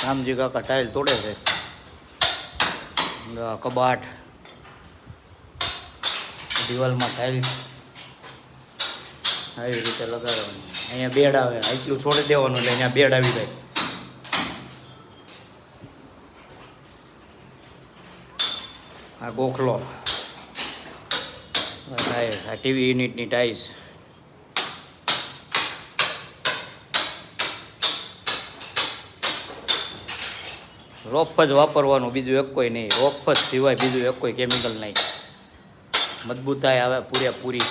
આમજી કાકા ટાઇલ તોડે છે. કબાટ દિવાલમાં ટાઇલ આવી રીતે લગાડવાની. અહીંયા બેડ આવે, આટલું છોડી દેવાનું એટલે અહીંયા બેડ આવી જાય. આ ગોખલો, આ ટીવી યુનિટની ટાઈસ. રોફ જ વાપરવાનું, બીજું એક કોઈ નહીં. રોફ જ સિવાય બીજું એક કોઈ કેમિકલ નહીં. મજબૂતાઈ આવે પૂરેપૂરી.